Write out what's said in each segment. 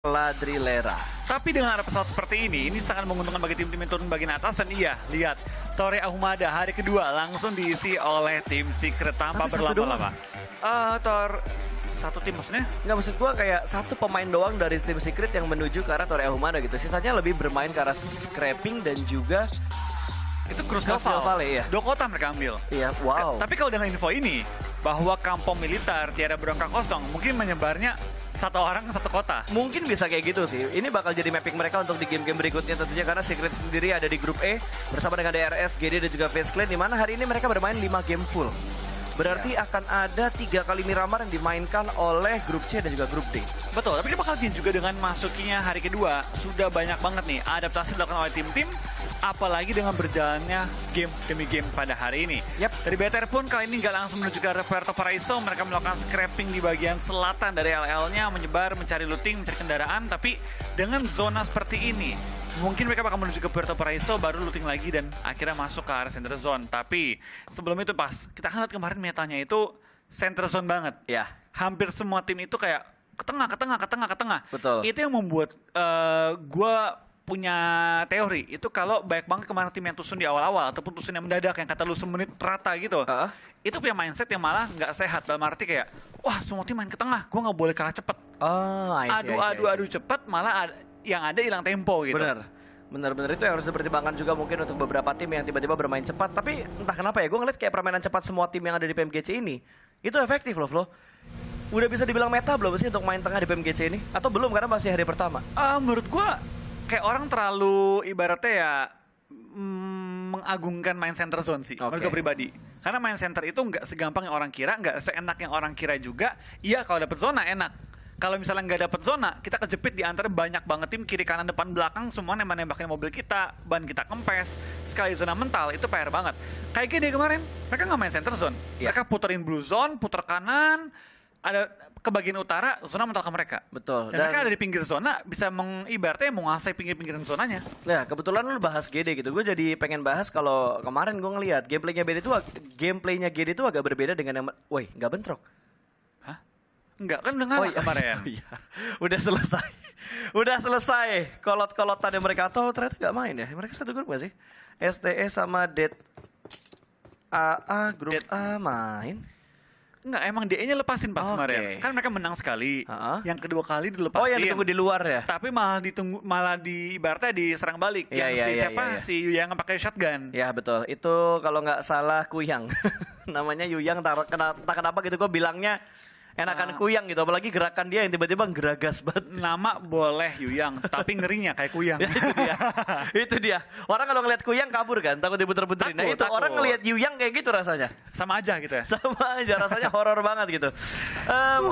Ladrilera. Tapi dengan ada pesawat seperti ini sangat menguntungkan bagi tim-tim yang turun bagian atas. Dan iya, lihat, Torre Ahumada hari kedua langsung diisi oleh tim Secret tanpa berlama-lama. Satu tim maksudnya? Nggak, maksud gua kayak satu pemain doang dari tim Secret yang menuju ke arah Torre Ahumada gitu. Sisanya lebih bermain ke arah scrapping dan juga itu Crucial Valley ya. 2 kota mereka ambil. Iya, wow. Tapi kalau dengan info ini, bahwa kampung militer tiada berangka kosong, mungkin menyebarnya satu orang satu kota. Mungkin bisa kayak gitu sih. Ini bakal jadi mapping mereka untuk di game-game berikutnya tentunya, karena Secret sendiri ada di grup E bersama dengan DRS, GD dan juga FaZe Clan, di mana hari ini mereka bermain 5 game full. Berarti akan ada 3 kali Miramar yang dimainkan oleh grup C dan juga grup D. Betul, tapi ini bakal juga dengan masukinya hari kedua. Sudah banyak banget nih adaptasi dilakukan oleh tim-tim, apalagi dengan berjalannya game demi game pada hari ini. Dari BTR pun kali ini nggak langsung menuju ke arah Puerto Paraiso. Mereka melakukan scrapping di bagian selatan dari LL-nya, menyebar, mencari looting, mencari kendaraan. Tapi dengan zona seperti ini, mungkin mereka bakal menuju ke Puerto Paraiso, baru looting lagi dan akhirnya masuk ke arah center zone. Tapi sebelum itu pas, kita kan lihat kemarin metanya itu center zone banget. Ya. Hampir semua tim itu kayak ke tengah. Betul. Itu yang membuat gue punya teori. Itu kalau banyak banget kemarin tim yang tusun di awal-awal, ataupun tusun yang mendadak, yang kata lu semenit rata gitu. Itu punya mindset yang malah nggak sehat. Dalam arti kayak, wah semua tim main ke tengah, gue nggak boleh kalah cepet. Adu cepet, malah yang ada hilang tempo gitu. Bener itu yang harus dipertimbangkan juga mungkin untuk beberapa tim yang tiba-tiba bermain cepat. Tapi entah kenapa ya, gue ngeliat kayak permainan cepat semua tim yang ada di PMGC ini itu efektif loh, Flo. Udah bisa dibilang meta belum sih untuk main tengah di PMGC ini? Atau belum, karena masih hari pertama? Menurut gue kayak orang terlalu ibaratnya ya mengagungkan main center zone sih, menurut gue pribadi. Karena main center itu nggak segampang yang orang kira, nggak seenak yang orang kira juga. Iya, kalau dapet zona enak. Kalau misalnya nggak dapet zona, kita kejepit di antara banyak banget tim kiri kanan depan belakang, semua nembak-nembakin mobil kita, ban kita kempes. Sekali zona mental itu PR banget. Kayak gini kemarin, mereka nggak main center zone, mereka puterin blue zone, puter kanan, ada ke bagian utara, zona mental ke mereka. Betul. Dan mereka ada di pinggir zona, bisa mengibaratnya menguasai pinggir-pinggiran zonanya. Nah, kebetulan lu bahas GD gitu, gue jadi pengen bahas kalau kemarin gue ngelihat gameplaynya GD itu agak berbeda dengan yang, woi, nggak bentrok. Enggak, kan udah ngalah kemarin. Udah selesai. Kolot-kolotan yang mereka tahu ternyata nggak main ya. Mereka satu grup gak sih? STE sama Dead AA, grup A main. Enggak, emang DE-nya lepasin pas kemarin. Kan mereka menang sekali. Yang kedua kali dilepasin. Oh, yang ditunggu di luar ya? Tapi malah ibaratnya diserang balik. Si Yuyang pakai shotgun. Ya betul. Itu kalau nggak salah Kuyang. Namanya Yuyang, entah kenapa gitu gue bilangnya enakan Kuyang gitu, apalagi gerakan dia yang tiba-tiba geragas banget. Nama boleh Yuyang, tapi ngerinya kayak Kuyang. Itu dia. Orang kalau ngeliat Kuyang kabur kan, takut diputer-puterin. Nah itu orang ngeliat Yuyang kayak gitu rasanya. Sama aja gitu ya? Sama aja, rasanya horor banget gitu.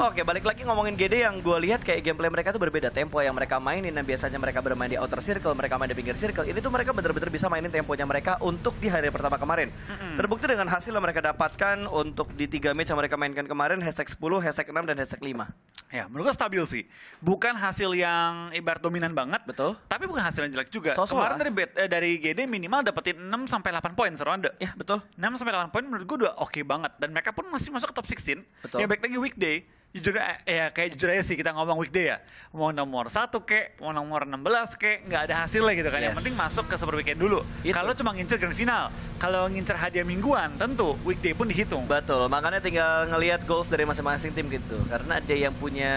Oke, balik lagi ngomongin GD, yang gue lihat kayak gameplay mereka tuh berbeda. Tempo yang mereka mainin, yang biasanya mereka bermain di outer circle, mereka main di pinggir circle. Ini tuh mereka bener-bener bisa mainin temponya mereka untuk di hari pertama kemarin. Terbukti dengan hasil yang mereka dapatkan untuk di 3 match yang mereka mainkan kemarin, #10, #6, dan #5. Ya, menurut gue stabil sih. Bukan hasil yang ibarat dominan banget. Betul. Tapi bukan hasil yang jelek juga. Kemarin dari GD minimal dapetin 6-8 poin seronde. Ya, betul. 6-8 poin menurut gue udah oke banget. Dan mereka pun masih masuk ke top 16. Betul. Ya baik lagi weekday. Jujur aja sih kita ngomong weekday ya. Mau nomor 1 kek, mau nomor 16 kek, nggak ada hasilnya gitu kan. Yang penting masuk ke Super Weekend dulu. Kalau cuma ngincer grand final, kalau ngincer hadiah mingguan, tentu weekday pun dihitung. Betul, makanya tinggal ngelihat goals dari masing-masing tim gitu. Karena ada yang punya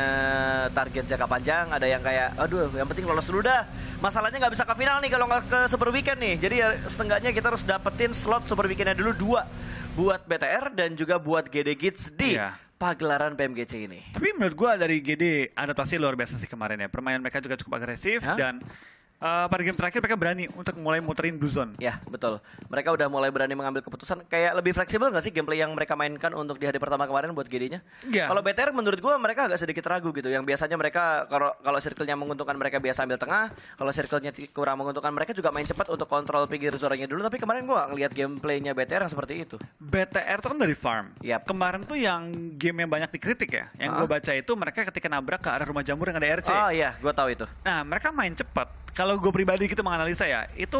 target jangka panjang, ada yang kayak, aduh yang penting lolos dulu dah. Masalahnya nggak bisa ke final nih kalau nggak ke Super Weekend nih. Jadi ya setengahnya kita harus dapetin slot Super Weekendnya dulu 2. Buat BTR dan juga buat GD Kids di pagelaran PMGC ini. Tapi menurut gue dari GD adaptasi luar biasa sih kemarin ya. Permainan mereka juga cukup agresif dan pada game terakhir mereka berani untuk mulai muterin blue zone. Ya, betul. Mereka udah mulai berani mengambil keputusan. Kayak lebih fleksibel nggak sih gameplay yang mereka mainkan untuk di hari pertama kemarin buat GD-nya? Kalau BTR menurut gue mereka agak sedikit ragu gitu. Yang biasanya mereka kalau circle-nya menguntungkan mereka biasa ambil tengah. Kalau circle-nya kurang menguntungkan mereka juga main cepat untuk kontrol pinggir zonanya dulu. Tapi kemarin gue ngeliat gameplaynya BTR yang seperti itu. BTR itu kan dari farm. Kemarin tuh yang game yang banyak dikritik ya. Yang gue baca itu mereka ketika nabrak ke arah rumah jamur yang ada RC. Oh iya, gue tahu itu. Nah, mereka main cepat. Kalau gue pribadi gitu menganalisa ya, itu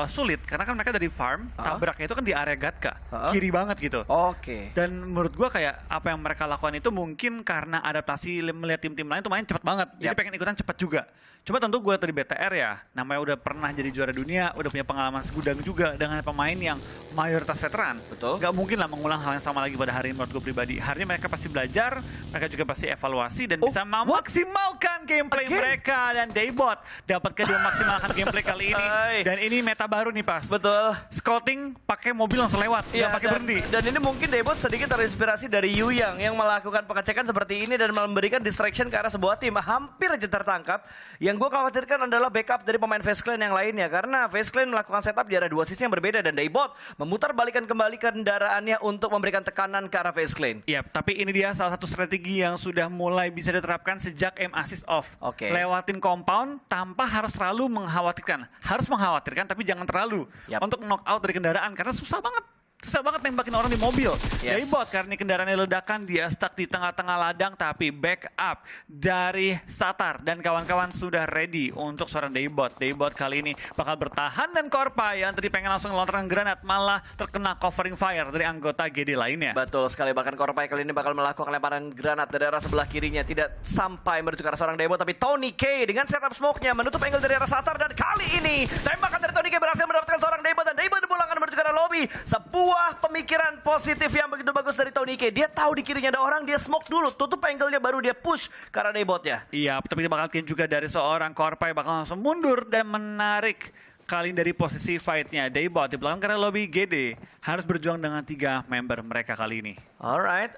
sulit karena kan mereka dari farm, tabraknya itu kan di area Gatka, kiri banget gitu. Oke. Dan menurut gue kayak apa yang mereka lakukan itu mungkin karena adaptasi melihat tim-tim lain tuh main cepet banget, jadi pengen ikutan cepat juga. Cuma tentu gue dari BTR ya, namanya udah pernah jadi juara dunia, udah punya pengalaman segudang juga dengan pemain yang mayoritas veteran. Betul. Gak mungkin lah mengulang hal yang sama lagi pada hari ini menurut gue pribadi. Hari ini mereka pasti belajar, mereka juga pasti evaluasi dan bisa memaksimalkan gameplay mereka. Dan Daybot dapatkah dia memaksimalkan gameplay kali ini? Dan ini meta baru nih pas. Betul. Scouting pakai mobil langsung lewat, nggak pakai berhenti. Dan ini mungkin Daybot sedikit terinspirasi dari Yu Yang melakukan pengecekan seperti ini dan memberikan distraction ke arah sebuah tim hampir aja tertangkap. Yang gue khawatirkan adalah backup dari pemain Face Clan yang lainnya karena Face Clan melakukan setup di arah dua sisi yang berbeda dan Daybot memutar balikan kembali kendaraannya untuk memberikan tekanan ke arah Face Clan. Iya, tapi ini dia salah satu strategi yang sudah mulai bisa diterapkan sejak aim assist off. Oke. Lewatin compound tanpa harus terlalu mengkhawatirkan. Harus mengkhawatirkan tapi jangan terlalu untuk knock out dari kendaraan karena susah banget. Susah banget nembakin orang di mobil. Daybot karena kendaraannya ledakan, dia stuck di tengah-tengah ladang, tapi backup dari Satar dan kawan-kawan sudah ready untuk seorang Daybot. Daybot kali ini bakal bertahan dan Korpa yang tadi pengen langsung melontarkan granat malah terkena covering fire dari anggota GD lainnya. Betul sekali, bahkan Korpa kali ini bakal melakukan lemparan granat dari arah sebelah kirinya. Tidak sampai menuju ke arah seorang Daybot, tapi Tony K dengan setup smoke-nya menutup angle dari arah Satar dan kali ini tembakan dari Tony K berhasil mendapatkan seorang Daybot dan Daybot dipulangkan menuju ke arah lobby. Sebuah pemikiran positif yang begitu bagus dari Tony K. Dia tahu di kirinya ada orang, dia smoke dulu, tutup angle-nya baru dia push ke arah Daybot-nya. Iya, tapi dia bakal juga dari seorang Korpai bakal langsung mundur dan menarik kali dari posisi fight-nya. Daybot di belakang karena lobby GD harus berjuang dengan 3 member mereka kali ini. Alright,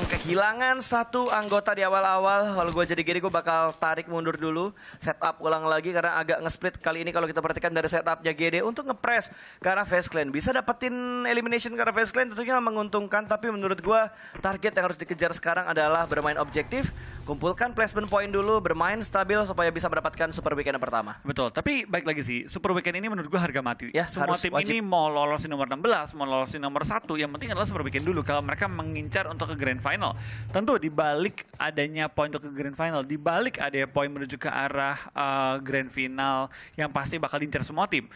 kehilangan satu anggota di awal-awal. Kalau gue jadi GD gue bakal tarik mundur dulu, setup ulang lagi karena agak nge-split kali ini. Kalau kita perhatikan dari setupnya GD untuk nge-press ke arah Face Clan, bisa dapetin elimination ke arah Face Clan tentunya menguntungkan. Tapi menurut gue target yang harus dikejar sekarang adalah bermain objektif, kumpulkan placement point dulu, bermain stabil supaya bisa mendapatkan super weekend yang pertama. Betul, tapi baik lagi sih, super weekend ini menurut gue harga mati. Ya, semua harus tim wajib. ini mau lolos di nomor 16, mau lolos di nomor 1, yang penting adalah super weekend dulu kalau mereka mengincar untuk ke grand final. Tentu di balik adanya poin untuk ke grand final, di balik ada poin menuju ke arah grand final yang pasti bakal diincar semua tim.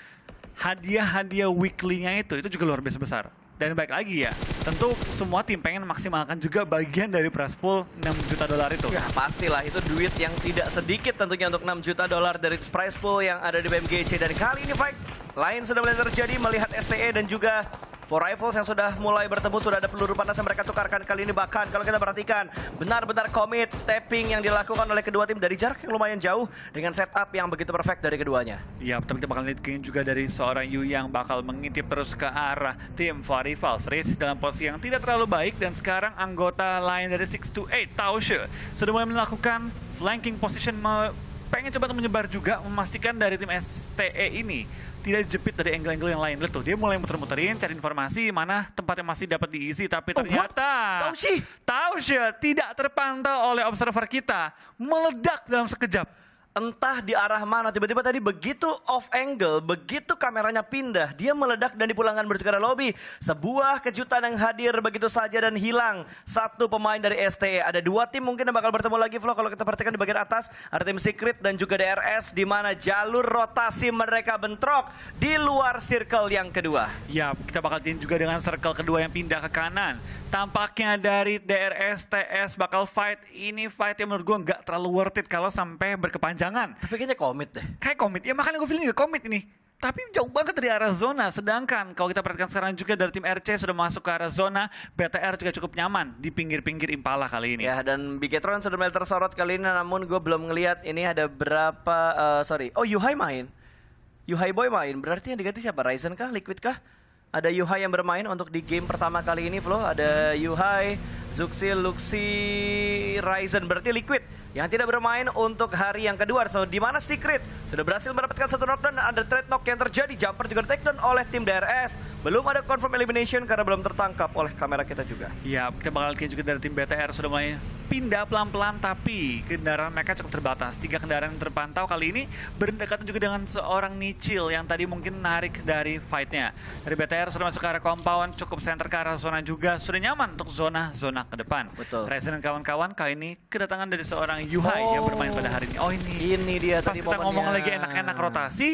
Hadiah-hadiah weekly-nya itu juga luar biasa besar. Dan baik lagi ya, tentu semua tim pengen maksimalkan juga bagian dari prize pool $6 juta itu. Ya pastilah, itu duit yang tidak sedikit tentunya untuk $6 juta dari prize pool yang ada di BMGC. Dan kali ini fight lain sudah mulai terjadi, melihat STE dan juga For Rivals yang sudah mulai bertemu, sudah ada peluru panas yang mereka tukarkan kali ini. Bahkan kalau kita perhatikan, benar-benar komit tapping yang dilakukan oleh kedua tim dari jarak yang lumayan jauh dengan setup yang begitu perfect dari keduanya. Ya, tapi kita bakal lihat juga dari seorang Yu yang bakal mengintip terus ke arah tim For Rivals. Rich dalam posisi yang tidak terlalu baik dan sekarang anggota lain dari 628 Taushe sudah mulai melakukan flanking position, pengen coba menyebar juga, memastikan dari tim STE ini tidak dijepit dari angle-angle yang lain. Lihat tuh, dia mulai muter-muterin, cari informasi mana tempat yang masih dapat diisi, tapi ternyata Taushe tidak terpantau oleh observer kita, meledak dalam sekejap. Entah di arah mana, tiba-tiba tadi begitu off angle, begitu kameranya pindah, dia meledak dan dipulangkan menuju ke arah lobby. Sebuah kejutan yang hadir begitu saja dan hilang satu pemain dari STE. Ada 2 tim mungkin yang bakal bertemu lagi, Flo. Kalau kita perhatikan di bagian atas, ada tim Secret dan juga DRS, di mana jalur rotasi mereka bentrok di luar circle yang kedua. Ya, kita bakal lihat juga dengan circle kedua yang pindah ke kanan. Tampaknya dari DRS, TS bakal fight. Ini fight yang menurut gue nggak terlalu worth it kalau sampai berkepanjangan. Tapi kayaknya komit deh. Kayak komit, ya makanya gue feeling juga komit ini. Tapi jauh banget dari arah zona. Sedangkan kalau kita perhatikan sekarang juga dari tim RC sudah masuk ke arah zona. BTR juga cukup nyaman di pinggir-pinggir Impala kali ini. Ya, dan Bigetron sudah mulai tersorot kali ini. Namun gue belum ngelihat ini ada berapa, Oh, Yuhai main. Yuhai Boy main. Berarti yang diganti siapa? Ryzen kah? Liquid kah? Ada Yuhai yang bermain untuk di game pertama kali ini, Flo. Ada Yuhai, Zuxi, Luxi, Ryzen. Berarti Liquid yang tidak bermain untuk hari yang kedua. So, di mana Secret sudah berhasil mendapatkan satu knockdown dan ada trade knock yang terjadi. Jumper juga takedown oleh tim DRS. Belum ada confirm elimination karena belum tertangkap oleh kamera kita juga. Ya, kita bakal lihat juga dari tim BTR sudah mulai pindah pelan-pelan, tapi kendaraan mereka cukup terbatas. 3 kendaraan yang terpantau kali ini berdekatan juga dengan seorang Nichil yang tadi mungkin narik dari fight-nya. Dari BTR sudah masuk ke arah compound, cukup center ke arah zona juga. Sudah nyaman untuk zona ke depan. Betul. Ryzen dan kawan-kawan kali ini kedatangan dari seorang Yuhai yang bermain pada hari ini. Oh Ini dia pas tadi kita ngomong momennya. lagi enak-enak rotasi,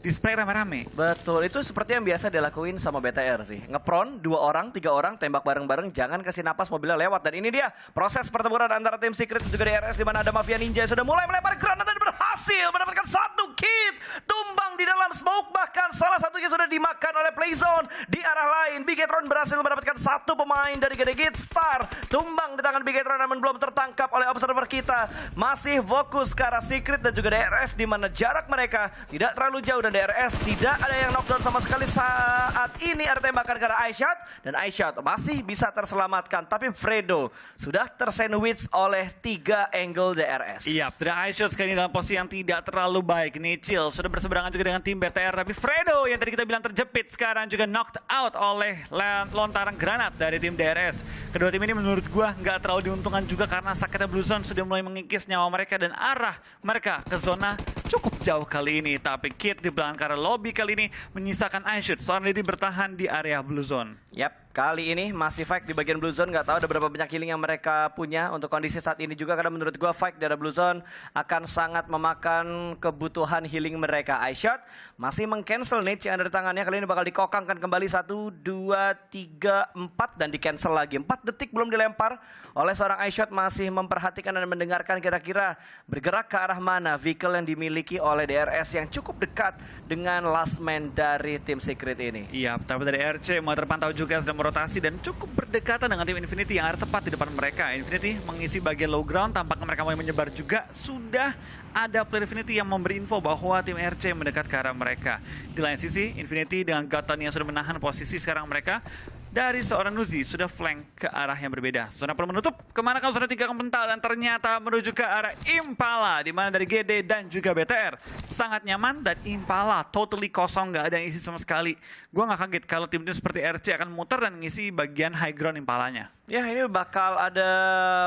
display rame-rame. Betul, itu seperti yang biasa dilakuin sama BTR sih. Ngepron 2 orang, 3 orang, tembak bareng-bareng, jangan kasih napas mobilnya lewat. Dan ini dia proses pertempuran antara tim Secret dan juga DRS di mana ada Mafia Ninja yang sudah mulai melempar granat dan berhasil mendapatkan 1 kit. Tumbang di dalam smoke, bahkan salah satunya sudah dimakan oleh Playzone. Di arah lain, Bigetron berhasil mendapatkan 1 pemain dari GD Star. Tumbang di tangan Bigetron namun belum tertangkap oleh observer kita. Masih fokus ke arah Secret dan juga DRS di mana jarak mereka tidak terlalu jauh. Dan DRS tidak ada yang knockdown sama sekali saat ini. Ada tembakan ke arah iShot dan iShot masih bisa terselamatkan, tapi Fredo sudah tersandwich oleh 3 angle DRS. Iya, dari iShot sekali ini dalam posisi yang tidak terlalu baik. Nichil sudah berseberangan juga dengan tim BTR, tapi Fredo yang tadi kita bilang terjepit sekarang juga knocked out oleh lontaran granat dari tim DRS. Kedua tim ini menurut gua nggak terlalu diuntungkan juga karena Sakata Blue Zone sudah mulai mengikis nyawa mereka dan arah mereka ke zona cukup jauh kali ini. Tapi Kit di belakang karena lobby kali ini menyisakan iShoot. Seorang diri bertahan di area Blue Zone. Yap, kali ini masih fight di bagian Blue Zone. Nggak tahu ada berapa banyak healing yang mereka punya untuk kondisi saat ini juga. Karena menurut gua fight di area Blue Zone akan sangat memakan kebutuhan healing mereka. iShot masih meng-cancel niche yang ada di tangannya. Kali ini bakal dikokangkan kembali 1, 2, 3, 4 dan di-cancel lagi. 4 detik belum dilempar oleh seorang iShot. Masih memperhatikan dan mendengarkan kira-kira bergerak ke arah mana vehicle yang dimiliki oleh DRS yang cukup dekat dengan last man dari tim Secret ini. Iya, tapi dari RC mau terpantau juga sedang merotasi dan cukup berdekatan dengan tim Infinity yang ada tepat di depan mereka. Infinity mengisi bagian low ground, tampaknya mereka mau menyebar juga. Sudah ada player Infinity yang memberi info bahwa tim RC mendekat ke arah mereka. Di lain sisi, Infinity dengan Gaton yang sudah menahan posisi sekarang mereka. Dari seorang Nuzi sudah flank ke arah yang berbeda. Zona perlu menutup, kemana kan zona 3 akan mental dan ternyata menuju ke arah Impala. Di mana dari GD dan juga BTR sangat nyaman dan Impala totally kosong, nggak ada yang isi sama sekali. Gue nggak kaget kalau tim-tim seperti RC akan muter dan ngisi bagian high ground Impalanya. Ya, ini bakal ada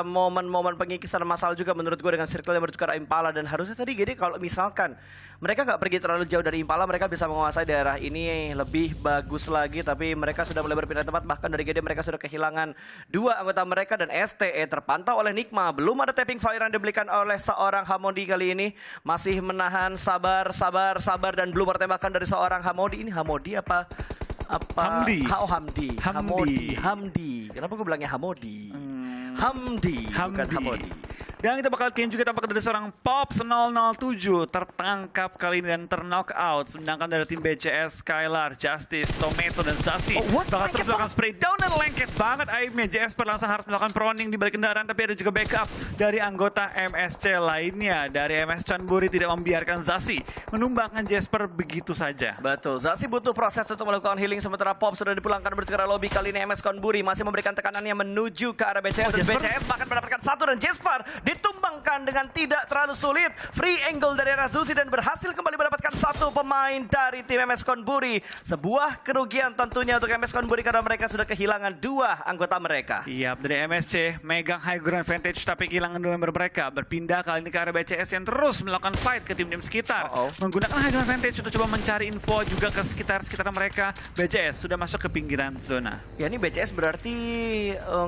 momen-momen pengikisan masalah juga menurut gue dengan circle yang menuju ke arah Impala. Dan harusnya tadi GD kalau misalkan mereka nggak pergi terlalu jauh dari Impala, mereka bisa menguasai daerah ini lebih bagus lagi. Tapi mereka sudah mulai berpindah tempat, bahkan dari GD mereka sudah kehilangan 2 anggota mereka. Dan STE terpantau oleh Nikma. Belum ada tapping fire yang dibelikan oleh seorang Hamodi kali ini. Masih menahan sabar dan belum bertembakan dari seorang Hamodi. Ini Hamodi apa? Hamdi. Hamdi. Kenapa gue bilangnya Hamodi? Hamdi. Bukan Hamodi. Dan kita bakal lihat juga tampak dari seorang Pops 007 tertangkap kali ini dan terknockout. Sedangkan dari tim BCS, Skylar, Justice, Tomato, dan Zasi bakal terus melakukan spray down dan lengket banget aimnya. Jasper langsung harus melakukan proning di balik kendaraan, tapi ada juga backup dari anggota MSC lainnya. Dari MS Chanburi tidak membiarkan Zasi menumbangkan Jasper begitu saja. Betul, Zasi butuh proses untuk melakukan healing sementara Pop sudah dipulangkan menuju ke arah lobby. Kali ini MS Chanburi masih memberikan tekanannya menuju ke arah BCS. Dan BCS bahkan mendapatkan 1 dan Jasper ditumbangkan dengan tidak terlalu sulit. Free angle dari Razusi dan berhasil kembali mendapatkan 1 pemain dari tim MS Chanburi. Sebuah kerugian tentunya untuk MS Chanburi karena mereka sudah kehilangan 2 anggota mereka. Iya, dari MSC megang high ground advantage tapi kehilangan 2 member mereka. Berpindah kali ini ke arah BCS yang terus melakukan fight ke tim-tim sekitar. Menggunakan high ground advantage untuk coba mencari info juga ke sekitar mereka. BCS sudah masuk ke pinggiran zona. Ya, ini BCS berarti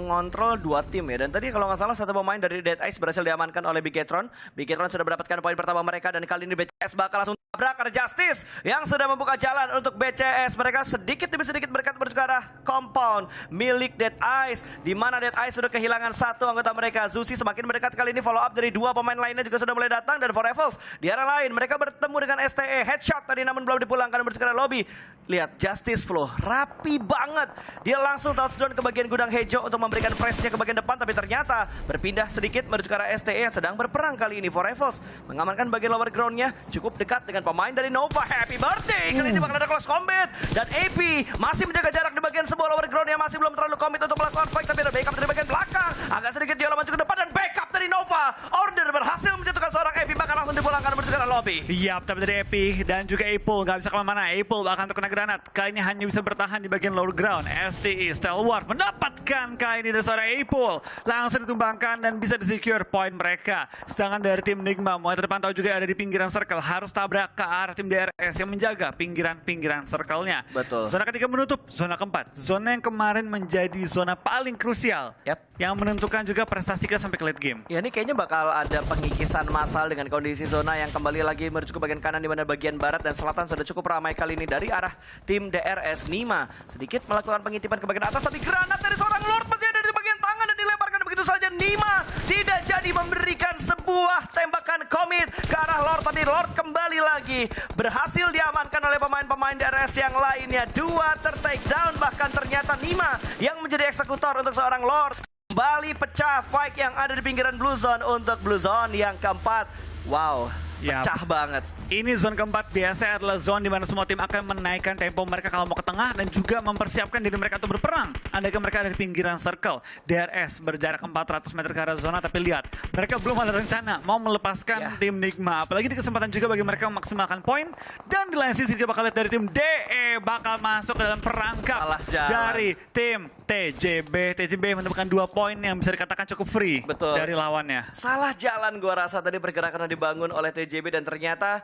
ngontrol 2 tim ya. Dan tadi kalau nggak salah 1 pemain dari Dead Ice berhasil diamankan oleh Bigetron. Bigetron sudah mendapatkan poin pertama mereka dan kali ini BCS bakal langsung tabrak ada Justice yang sudah membuka jalan untuk BCS. Mereka sedikit demi sedikit berkat menuju ke arah compound milik Dead Ice, di mana Dead Ice sudah kehilangan 1 anggota mereka. Zusi semakin mendekat kali ini, follow up dari 2 pemain lainnya juga sudah mulai datang. Dan For Evils di arah lain mereka bertemu dengan STE, headshot tadi namun belum dipulangkan menuju ke arah lobby. Lihat Justice flow rapi banget, dia langsung touchdown ke bagian gudang Hejo untuk memberikan pressnya ke bagian depan, tapi ternyata berpindah sedikit menuju ke arah STE yang sedang berperang kali ini. For Evils mengamankan bagian lower groundnya cukup dekat dengan pemain dari Nova. Happy birthday, kali ini bakal ada close combat dan AP masih menjaga jarak di bagian sebuah lower ground yang masih belum terlalu komit untuk melakukan fight, tapi ada backup dari bagian belakang. Agak sedikit dia maju ke depan dan backup dari Nova. Order berhasil menjatuhkan seorang AP, bahkan langsung dipulangkan menuju ke arah lobby. Yap, tapi dari Epi dan juga Apple nggak bisa kemana-mana. Apple bahkan terkena granat. Kali ini hanya bisa bertahan di bagian lower ground. STI Stalwart mendapatkan kali ini dari seorang Apple. Langsung ditumbangkan dan bisa di-secure poin mereka. Sedangkan dari tim Nigma mulai terpantau juga ada di pinggiran circle. Harus tabrak ke arah tim DRS yang menjaga pinggiran-pinggiran circle-nya. Betul. Zona ketiga menutup. Zona keempat. Zona yang kemarin menjadi zona paling krusial. Yang menentukan juga prestasi kita sampai ke late game. Ya ini kayaknya bakal ada pengikisan massal dengan kondisi zona yang kembali lagi menuju ke bagian kanan di mana bagian barat dan selatan sudah cukup ramai kali ini dari arah tim DRS Nima. Sedikit melakukan pengitipan ke bagian atas tapi granat dari seorang Lord masih ada di bagian tangan dan dilemparkan begitu saja. Nima tidak jadi memberikan sebuah tembakan komit ke arah Lord tapi Lord kembali lagi berhasil diamankan oleh pemain-pemain DRS yang lainnya. Dua ter-take down bahkan ternyata Nima yang menjadi eksekutor untuk seorang Lord. Kembali pecah fight yang ada di pinggiran Blue Zone untuk Blue Zone yang keempat. Wow, pecah banget. Ini zone keempat biasa adalah zone di mana semua tim akan menaikkan tempo mereka kalau mau ke tengah dan juga mempersiapkan diri mereka untuk berperang. Andaikan mereka ada di pinggiran circle, DRS berjarak 400 meter ke arah zona, tapi lihat mereka belum ada rencana mau melepaskan tim Nigma. Apalagi di kesempatan juga bagi mereka memaksimalkan poin. Dan di lain sisi kita bakal lihat dari tim DE bakal masuk ke dalam perangkap dari tim TJB. TJB menemukan 2 poin yang bisa dikatakan cukup free dari lawannya. Salah jalan gua rasa tadi pergerakan yang dibangun oleh TJB dan ternyata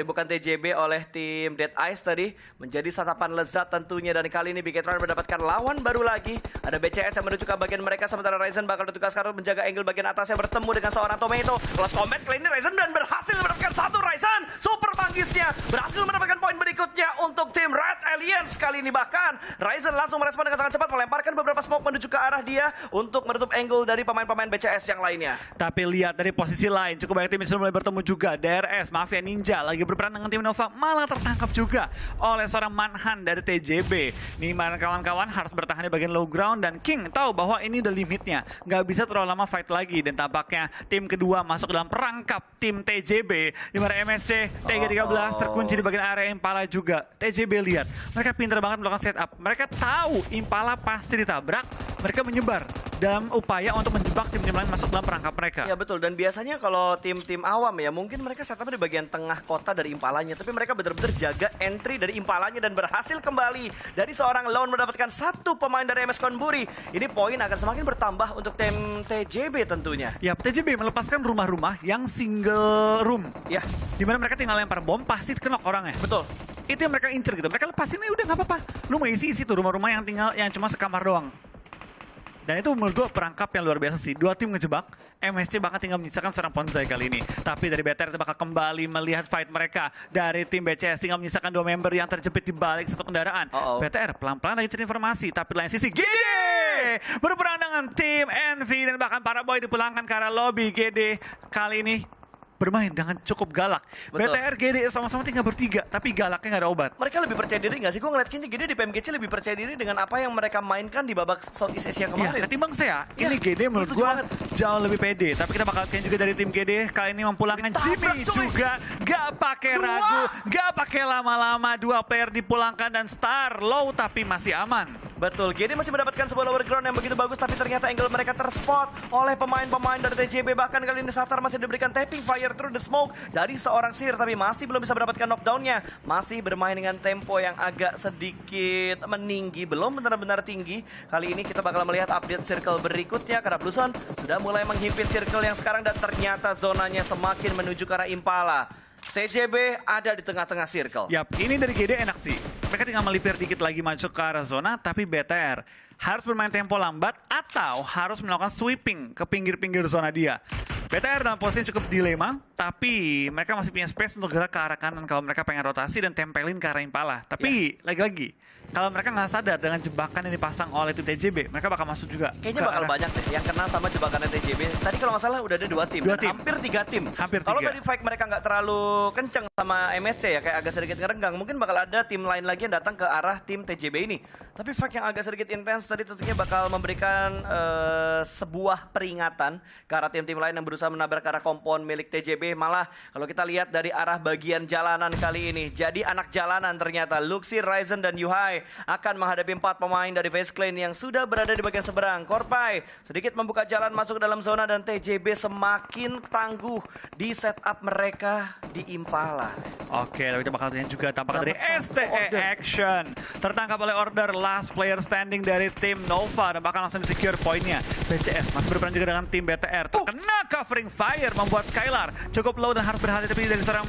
bukan TJB oleh tim Dead Ice tadi menjadi santapan lezat tentunya. Dan kali ini Bigetron mendapatkan lawan baru lagi. Ada BCS yang menuju ke bagian mereka sementara Ryzen bakal bertugas sekarang menjaga angle bagian atasnya bertemu dengan seorang Tomato. Close combat kali ini Ryzen dan berhasil mendapatkan satu. Ryzen super manggisnya berhasil mendapatkan poin berikutnya untuk tim Red Alliance. Kali ini bahkan Ryzen langsung merespon dengan sangat cepat melemparkan beberapa smoke menuju ke arah dia untuk menutup angle dari pemain-pemain BCS yang lainnya. Tapi lihat dari posisi lain cukup banyak tim yang sudah mulai bertemu juga. DRS, Mafia Ninja lagi berperan dengan tim Nova malah tertangkap juga oleh seorang Manhan dari TJB. Nima dan kawan-kawan harus bertahan di bagian low ground dan King tahu bahwa ini udah limitnya. Nggak bisa terlalu lama fight lagi dan tampaknya tim kedua masuk dalam perangkap tim TJB. Di mana MSC TG13 terkunci di bagian area Impala juga. TJB lihat, mereka pintar banget melakukan setup. Mereka tahu Impala pasti ditabrak, mereka menyebar dalam upaya untuk menjebak tim-tim lain masuk dalam perangkap mereka. Ya betul, dan biasanya kalau tim-tim awam ya mungkin mereka setupnya di bagian tengah kota dari Impalanya, tapi mereka benar-benar jaga entry dari Impalanya dan berhasil kembali dari seorang Lone mendapatkan satu pemain dari MS Konburi. Ini poin akan semakin bertambah untuk tim TJB tentunya. Ya, TJB melepaskan rumah-rumah yang single room. Ya, dimana mereka tinggal lempar bom pasti kenok orangnya. Betul. Itu yang mereka incer gitu. Mereka lepasin ini udah nggak apa-apa. Lu mau isi tuh rumah-rumah yang tinggal yang cuma sekamar doang. Dan itu menurut gue perangkap yang luar biasa sih. 2 tim ngejebak, MSC bakal tinggal menyisakan seorang Ponzai kali ini. Tapi dari BTR itu bakal kembali melihat fight mereka. Dari tim BCS tinggal menyisakan 2 member yang terjepit di balik satu kendaraan. BTR pelan-pelan lagi cari informasi. Tapi lain sisi GD berperang dengan tim Envy dan bahkan para boy dipulangkan ke arah lobby. GD kali ini bermain dengan cukup galak. Betul. BTR GD sama-sama tinggal bertiga, tapi galaknya nggak ada obat. Mereka lebih percaya diri nggak sih? Gue ngeliat kayaknya GD di PMGC lebih percaya diri dengan apa yang mereka mainkan di babak Southeast Asia kemarin. Ya, ketimbang saya, ini GD menurut gue jauh lebih pede. Tapi kita bakal lihat juga dari tim GD kali ini memulangkan Jimmy juga. Gak pakai ragu, gak pakai lama-lama. 2 player dipulangkan dan Star low tapi masih aman. Betul, GD masih mendapatkan sebuah lower ground yang begitu bagus, tapi ternyata angle mereka terspot oleh pemain-pemain dari TJB. Bahkan kali ini Satar masih diberikan tapping fire through the smoke dari seorang Sir, tapi masih belum bisa mendapatkan knockdown-nya. Masih bermain dengan tempo yang agak sedikit meninggi, belum benar-benar tinggi. Kali ini kita bakal melihat update circle berikutnya, karena Blue Zone sudah mulai menghimpit circle yang sekarang dan ternyata zonanya semakin menuju ke arah Impala. TJB ada di tengah-tengah circle. Yap, ini dari GD enak sih. Mereka tinggal melipir dikit lagi masuk ke arah zona, tapi BTR harus bermain tempo lambat atau harus melakukan sweeping ke pinggir-pinggir zona dia. BTR dalam posisi cukup dilema, tapi mereka masih punya space untuk gerak ke arah kanan kalau mereka pengen rotasi dan tempelin ke arah Impala. Tapi lagi-lagi, kalau mereka nggak sadar dengan jebakan yang dipasang oleh tim TJB, mereka bakal masuk juga. Kayaknya bakal banyak deh yang kena sama jebakan TJB. Tadi kalau nggak salah udah ada 2 tim, hampir 3 tim. Kalau tadi fight mereka nggak terlalu kenceng sama MSC ya, kayak agak sedikit ngerenggang, mungkin bakal ada tim lain lagi lagi yang datang ke arah tim TJB ini. Tapi fight yang agak sedikit intens tadi tentunya bakal memberikan sebuah peringatan ke arah tim-tim lain yang berusaha menabrak ke arah kompon milik TJB. Malah kalau kita lihat dari arah bagian jalanan kali ini, jadi anak jalanan ternyata Luxi, Ryzen, dan Yuhai akan menghadapi 4 pemain dari FaZe Clan yang sudah berada di bagian seberang. Korpai sedikit membuka jalan masuk ke dalam zona dan TJB semakin tangguh di setup mereka di Impala. Oke, tapi kita bakal lihat juga tampakan dari STE Action. Tertangkap oleh order last player standing dari tim Nova dan bakal langsung di-secure poinnya. BCS masih berperan juga dengan tim BTR. Terkena covering fire membuat Skylar cukup low dan harus berhati-hati dari seorang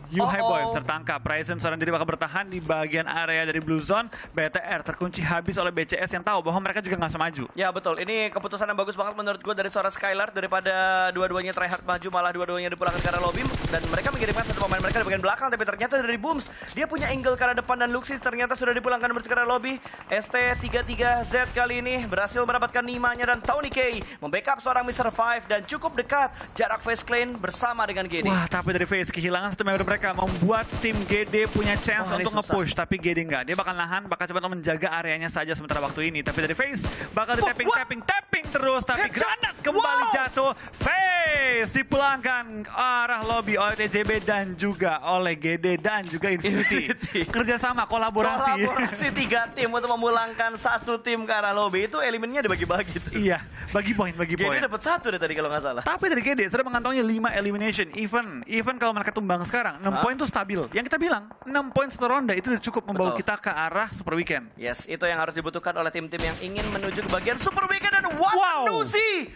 Yuhai Boy tertangkap. Ryzen seorang diri bakal bertahan di bagian area dari Blue Zone. BTR terkunci habis oleh BCS yang tahu bahwa mereka juga nggak semaju. Ya betul, ini keputusan yang bagus banget menurut gue dari seorang Skylar. Daripada dua-duanya tryhard maju, malah dua-duanya dipulangkan ke arah lobby. Dan mereka mengirimkan satu pemain mereka di bagian belakang. Tapi ternyata dari Booms, dia punya angle ke arah depan. Dan Luxi ternyata sudah dipulangkan menuju ke arah lobby. ST33Z kali ini berhasil mendapatkan Nimanya dan Tony K membackup seorang Mr. 5 dan cukup dekat jarak FaZe Clan bersama dengan GD. Wah, tapi dari FaZe kehilangan satu member mereka membuat tim GD punya chance untuk nge-push, tapi GD enggak. Dia bakal nahan, bakal coba untuk menjaga areanya saja sementara waktu ini. Tapi dari FaZe bakal di tapping terus, tapi granat kembali jatuh. FaZe dipulangkan arah lobby oleh TJB dan juga oleh GD dan juga Infinity. Kerjasama, kolaborasi 3 tim untuk memulangkan satu tim ke arah lobby. Itu elemennya dibagi-bagi tuh. Iya, bagi poin. GD dapat 1 deh tadi kalau nggak salah. Tapi dari GD sudah mengantongi 5 elimination. Even kalau mereka tumbang sekarang 6 poin itu stabil. Yang kita bilang 6 poin satu ronde itu udah cukup membawa kita ke arah Super Weekend. Yes, itu yang harus dibutuhkan oleh tim-tim yang ingin menuju ke bagian Super Weekend. Dan Watanusi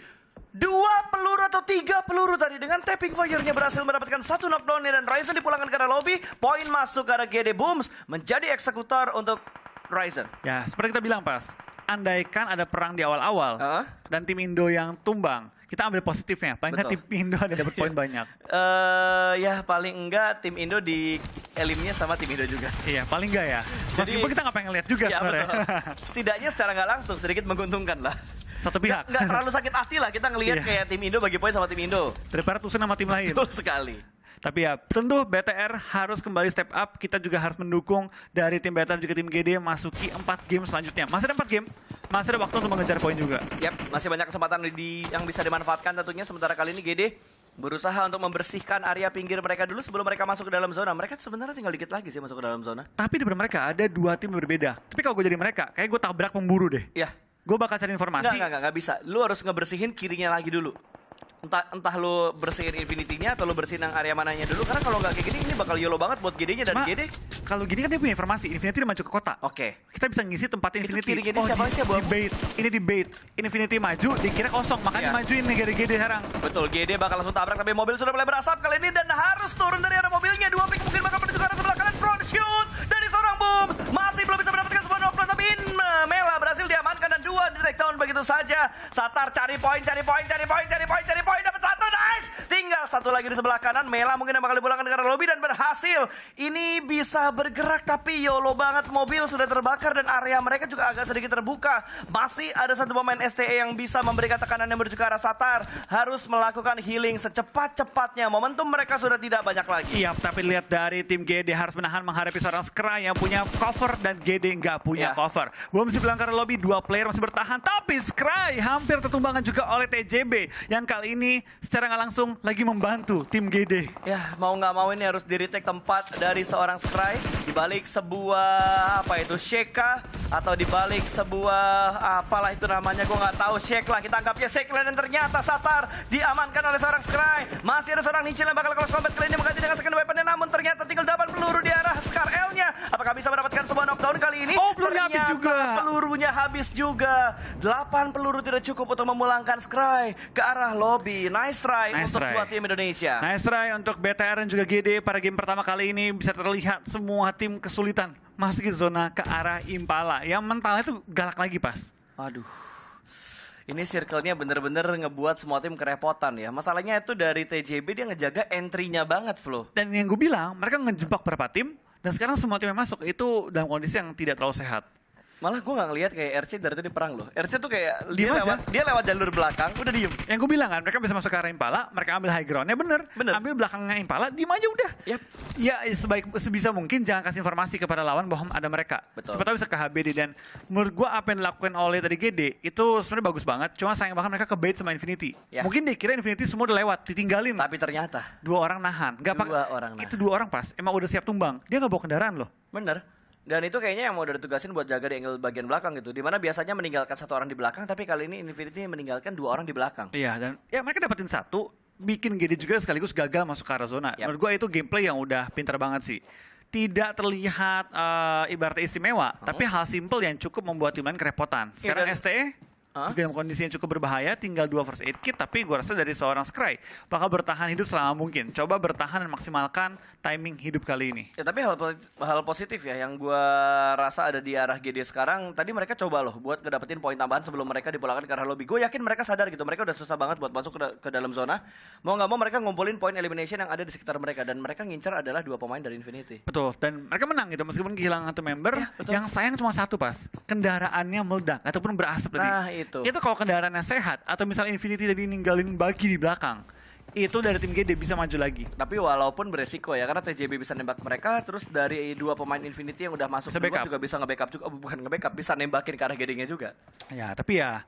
2 peluru atau 3 peluru tadi dengan tapping fire-nya berhasil mendapatkan 1 knockdown-nya dan Ryzen dipulangkan ke arah lobby. Poin masuk ke arah GD Booms menjadi eksekutor untuk Ryzen. Ya, seperti kita bilang pas, andaikan ada perang di awal-awal dan tim Indo yang tumbang, kita ambil positifnya. Paling nggak tim Indo ada dapat poin banyak. Ya paling enggak tim Indo di elimnya sama tim Indo juga. Iya, paling enggak ya. Meskipun kita nggak pengen lihat juga sebenarnya. Setidaknya secara nggak langsung sedikit menguntungkan lah. Satu pihak. Nggak terlalu sakit hati lah kita ngelihat kayak tim Indo bagi poin sama tim Indo. Daripada tusen sama tim lain. Betul sekali. Tapi ya tentu BTR harus kembali step up. Kita juga harus mendukung dari tim BTR juga tim GD masuki 4 game selanjutnya. Masih ada 4 game, masih ada waktu untuk mengejar poin juga. Yap, masih banyak kesempatan yang bisa dimanfaatkan tentunya. Sementara kali ini GD berusaha untuk membersihkan area pinggir mereka dulu sebelum mereka masuk ke dalam zona. Mereka sebenarnya tinggal dikit lagi sih masuk ke dalam zona. Tapi di depan mereka ada 2 tim berbeda. Tapi kalau gue jadi mereka, kayak gue tabrak pemburu deh. Iya. Gue bakal cari informasi. Nggak bisa. Lu harus ngebersihin kirinya lagi dulu. Entah lu bersihin Infinity-nya atau lu bersihin yang area mananya dulu. Karena kalau nggak kayak gini, ini bakal YOLO banget buat GD-nya. Dan GD kalau gini kan dia punya informasi, Infinity udah maju ke kota. Oke. Kita bisa ngisi tempat Infinity. Itu kiri-kiri siapa sih? Ini di bait. Infinity maju, dikira kosong. Makanya majuin nih dari GD sekarang. Betul, GD bakal langsung tabrak. Tapi mobil sudah mulai berasap kali ini. Dan harus turun dari arah mobilnya. 2 pick mungkin bakal menuju ke arah sebelah kanan. Front shoot dari seorang Booms. Masih belum bisa mendapatkan sebuah knockdown. Tapi Mela berhasil diamankan. Dan 2 direct down begitu saja. Satar cari poin. Dapat 1, nice. Tinggal 1 lagi di sebelah kanan. Mela mungkin bakal dipulangkan ke arah lobby dan berhasil. Ini bisa bergerak tapi YOLO banget. Mobil sudah terbakar dan area mereka juga agak sedikit terbuka. Masih ada 1 pemain STE yang bisa memberikan tekanan yang menuju ke arah Satar. Harus melakukan healing secepat-cepatnya. Momentum mereka sudah tidak banyak lagi. Iya, tapi lihat dari tim GD harus menahan menghadapi seorang Skry yang punya cover dan GD nggak punya cover. Belum sih bilang ke arah lobby, 2 player masih bertahan. Tapi Skry hampir tertumbangkan juga oleh TJB. Yang kali ini secara nggak langsung lagi membantu tim GD. Ya, mau nggak mau ini harus di-retake tempat dari seorang Skry. Di balik sebuah, Sheka. Atau di balik sebuah, apalah itu namanya, gue nggak tahu. Shake lah, kita anggapnya Shake lah. Dan ternyata Satar diamankan oleh seorang Skry. Masih ada seorang Nichil yang bakal close combat kali ini mengganti dengan second weaponnya. Namun ternyata tinggal 8 peluru di arah Scar L-nya. Apakah bisa mendapatkan sebuah knockdown kali ini? Pelurunya habis juga. Pelurunya habis juga. 8 peluru tidak cukup untuk memulangkan Skry ke arah lobby. Nice try untuk 2 tim Indonesia. Nice try untuk BTR dan juga GD. Pada game pertama kali ini bisa terlihat semua tim kesulitan masuk ke zona ke arah Impala. Yang mentalnya tuh galak lagi pas. Aduh. Ini circle-nya bener-bener ngebuat semua tim kerepotan ya. Masalahnya itu dari TJB dia ngejaga entry-nya banget, Flo. Dan yang gue bilang, mereka ngejebak beberapa tim. Dan sekarang semua tim yang masuk itu dalam kondisi yang tidak terlalu sehat. Malah gue nggak ngelihat kayak RC dari tadi perang loh. RC tuh kayak Diem aja. dia lewat jalur belakang udah diem. Yang gue bilang kan, mereka bisa masuk ke arah Impala, mereka ambil high ground-nya bener. Ambil belakangnya Impala, diem aja udah. Yap. Ya sebisa mungkin jangan kasih informasi kepada lawan bahwa ada mereka. Betul. Siapa tahu bisa ke HBD, dan menurut gue apa yang dilakukan oleh tadi GD itu sebenarnya bagus banget. Cuma sayang banget mereka ke bait sama Infinity. Ya. Mungkin dikira Infinity semua udah lewat, ditinggalin. Tapi ternyata 2 orang nahan. Itu 2 orang pas, emang udah siap tumbang. Dia nggak bawa kendaraan loh. bener. Dan itu kayaknya yang mau udah ditugasin buat jaga di angle bagian belakang gitu. Dimana biasanya meninggalkan 1 orang di belakang, tapi kali ini Infinity meninggalkan 2 orang di belakang. Iya, dan ya mereka dapetin 1, bikin GD juga sekaligus gagal masuk ke arah zona. Yap. Menurut gue itu gameplay yang udah pintar banget sih. Tidak terlihat ibaratnya istimewa, tapi hal simple yang cukup membuat tim lain kerepotan. Sekarang dan- STE juga dalam kondisi yang cukup berbahaya, tinggal 2 first aid kit, tapi gue rasa dari seorang Scry bakal bertahan hidup selama mungkin. Coba bertahan dan maksimalkan timing hidup kali ini. Ya tapi hal positif ya yang gua rasa ada di arah GD sekarang. Tadi mereka coba loh buat ngedapetin poin tambahan sebelum mereka dipulangkan ke arah lobby. Gue yakin mereka sadar gitu. Mereka udah susah banget buat masuk ke dalam zona. Mau nggak mau mereka ngumpulin poin elimination yang ada di sekitar mereka. Dan mereka ngincar adalah 2 pemain dari Infinity. Betul, dan mereka menang gitu meskipun kehilangan 1 member. Ya, betul. Yang sayang cuma 1 pas, kendaraannya meledak ataupun berasap tadi. Nah, itu. Itu kalau kendaraannya sehat atau misalnya Infinity tadi ninggalin bagi di belakang, itu dari tim GD bisa maju lagi. Tapi walaupun beresiko ya, karena TJB bisa nembak mereka, terus dari 2 pemain Infinity yang udah masuk Bisa duluan backup. juga bisa nge-backup juga, bukan nge-backup, bisa nembakin ke arah GD-nya juga. Ya, tapi ya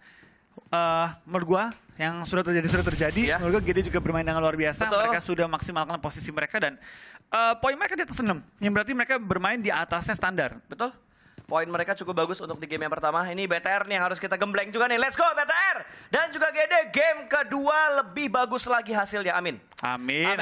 menurut gua yang sudah terjadi. Ya. Menurut gua GD juga bermain dengan luar biasa. Betul. Mereka sudah maksimalkan posisi mereka dan poin mereka di atas 6. Yang berarti mereka bermain di atasnya standar. Betul? Poin mereka cukup bagus untuk di game yang pertama. Ini BTR nih yang harus kita gembleng juga nih. Let's go BTR! Dan juga GD game kedua lebih bagus lagi hasilnya. Amin. Amin.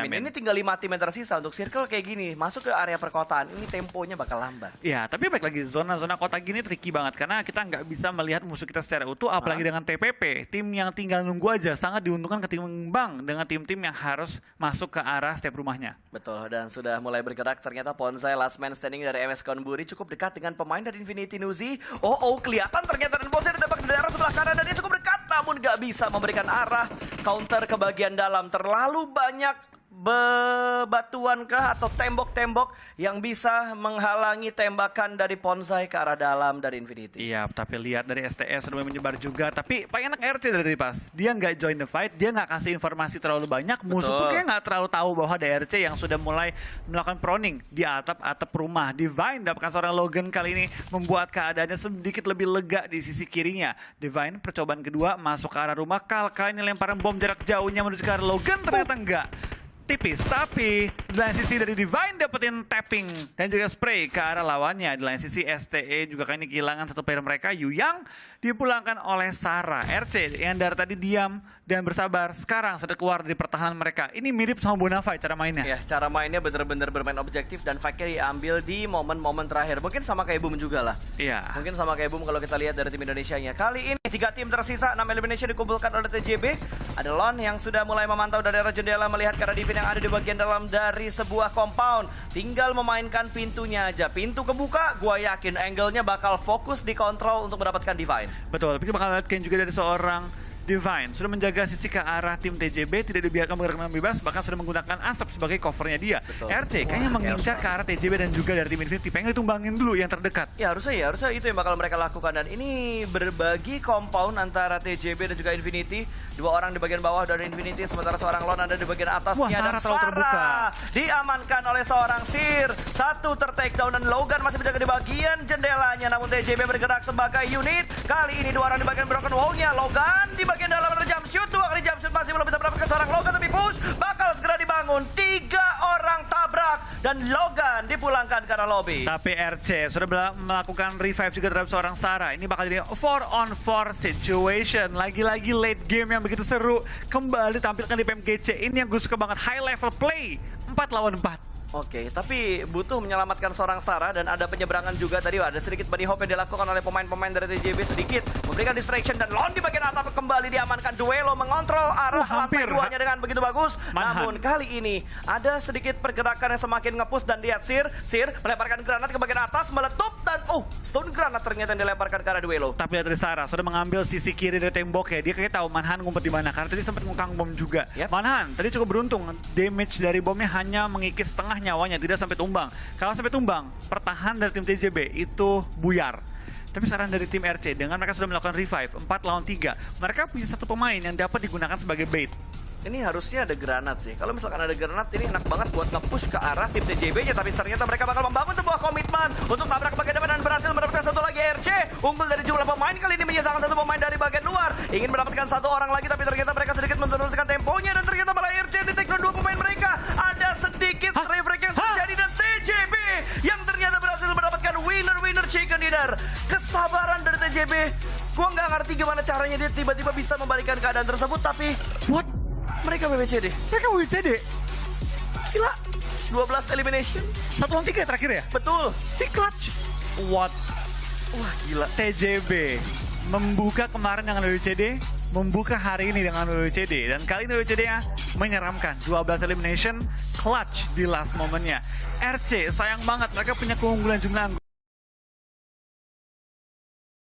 Ini tinggal 5 tim yang tersisa untuk circle kayak gini. Masuk ke area perkotaan. Ini temponya bakal lambat. Ya, tapi baik lagi zona-zona kota gini tricky banget karena kita nggak bisa melihat musuh kita secara utuh, apalagi dengan TPP. Tim yang tinggal nunggu aja sangat diuntungkan ketimbang dengan tim-tim yang harus masuk ke arah step rumahnya. Betul, dan sudah mulai bergerak. Ternyata Ponsai last man standing dari MS Konburi cukup dekat dengan pemain dari Infinity Nuzi. Kelihatan ternyata dan Ponsai ditembak di daerah sebelah kanan dan dia cukup dekat, namun nggak bisa memberikan arah counter ke bagian dalam. Terlalu banyak bebatuan kah atau tembok-tembok yang bisa menghalangi tembakan dari Ponsai ke arah dalam dari Infinity. Iya, tapi lihat dari STS sudah menyebar juga. Tapi paling enak RC dari pas. Dia nggak join the fight, dia nggak kasih informasi terlalu banyak. Musuh pun kayak nggak terlalu tahu bahwa ada RC yang sudah mulai melakukan proning di atap-atap rumah. Divine dapatkan seorang Logan kali ini membuat keadaannya sedikit lebih lega di sisi kirinya. Divine percobaan kedua masuk ke arah rumah. Kali ini lemparan bom jarak jauhnya menuju ke arah Logan ternyata enggak. Tipis, tapi di lain sisi dari Divine dapetin tapping dan juga spray ke arah lawannya. Di lain sisi STE juga kali ini kehilangan 1 player mereka, Yuyang, dipulangkan oleh Sarah. RC yang dari tadi diam dan bersabar, sekarang sudah keluar dari pertahanan mereka. Ini mirip sama Bonafide cara mainnya. Ya, cara mainnya bener-bener bermain objektif dan fight-nya diambil di momen-momen terakhir. Mungkin sama kayak Boom juga lah. Iya. Mungkin sama kayak Boom kalau kita lihat dari tim Indonesianya. Kali ini 3 tim tersisa, 6 elimination dikumpulkan oleh TJB. Ada Lon yang sudah mulai memantau dari arah jendela melihat ke arah Divine yang ada di bagian dalam dari sebuah compound. Tinggal memainkan pintunya aja. Pintu kebuka, gua yakin angle-nya bakal fokus dikontrol untuk mendapatkan Divine. Betul, tapi kita bakal lihat juga dari seorang Divine sudah menjaga sisi ke arah tim TJB, tidak dibiarkan bergerak dengan bebas, bahkan sudah menggunakan asap sebagai covernya dia. Betul. RC kayaknya mengincar ke arah TJB dan juga dari tim Infinity, pengen ditumbangin dulu yang terdekat. Ya harusnya itu yang bakal mereka lakukan. Dan ini berbagi compound antara TJB dan juga Infinity. 2 orang di bagian bawah dari Infinity, sementara seorang Lon ada di bagian atasnya. Wah, Sarah dan terlalu terbuka. diamankan oleh seorang Sir. 1 ter-takedown dan Logan masih menjaga di bagian jendelanya. Namun TJB bergerak sebagai unit. Kali ini 2 orang di bagian broken wall-nya. Logan di bagian dalam ada jump shoot. 2 kali jump shoot masih belum bisa mendapatkan seorang Logan, tapi push bakal segera dibangun. 3 orang tabrak dan Logan dipulangkan ke arah lobby. Tapi RC sudah melakukan revive juga terhadap seorang Sarah. Ini bakal jadi 4-on-4 situation. Lagi-lagi late game yang begitu seru. Kembali tampilkan di PMGC. Ini yang gue suka banget. High level play. 4 lawan 4. Oke, tapi butuh menyelamatkan seorang Sarah dan ada penyeberangan juga tadi. Ada sedikit body hop yang dilakukan oleh pemain-pemain dari TJB sedikit. Memberikan distraction dan Lon di bagian atap kembali diamankan. Duelo mengontrol arah lantai 2-nya dengan begitu bagus. Namun kali ini ada sedikit pergerakan yang semakin nge-push dan lihat Sir melemparkan granat ke bagian atas, meletup dan stone granat ternyata yang dilemparkan ke arah Duelo. Tapi dari Sarah sudah mengambil sisi kiri dari tembok ya. Dia kayak tahu Manhan ngumpet di mana karena tadi sempat ngukang bom juga. Yep. Manhan tadi cukup beruntung. Damage dari bomnya hanya mengikis setengah nyawanya, tidak sampai tumbang. Kalau sampai tumbang, pertahanan dari tim TJB itu buyar. Tapi saran dari tim RC, dengan mereka sudah melakukan revive 4 lawan 3, mereka punya satu pemain yang dapat digunakan sebagai bait. Ini harusnya ada granat sih. Kalau misalkan ada granat, ini enak banget buat nge-push ke arah tim TJB-nya. Tapi ternyata mereka bakal membangun sebuah komitmen untuk tabrak bagian depan dan berhasil mendapatkan satu lagi RC. Unggul dari jumlah pemain, kali ini menyisakan satu pemain dari bagian luar. Ingin mendapatkan satu orang lagi, tapi ternyata mereka sedikit menurunkan temponya. Dan ternyata malah RC di-take down 2 pemain mereka. Ada sedikit refrag yang terjadi dan TJB yang ternyata berhasil mendapatkan winner chicken dinner. Kesabaran dari TJB. Gua nggak ngerti gimana caranya dia tiba-tiba bisa membalikkan keadaan tersebut, tapi What? mereka BBCD. Mereka WCD. Gila. 12 elimination. 1 lawan 3 terakhir ya? Betul. Di clutch. What? Wah, gila. TJB membuka kemarin dengan WCD, membuka hari ini dengan WCD. Dan kali ini WCD-nya menyeramkan. 12 elimination, clutch di last momennya. RC, sayang banget mereka punya keunggulan jumlah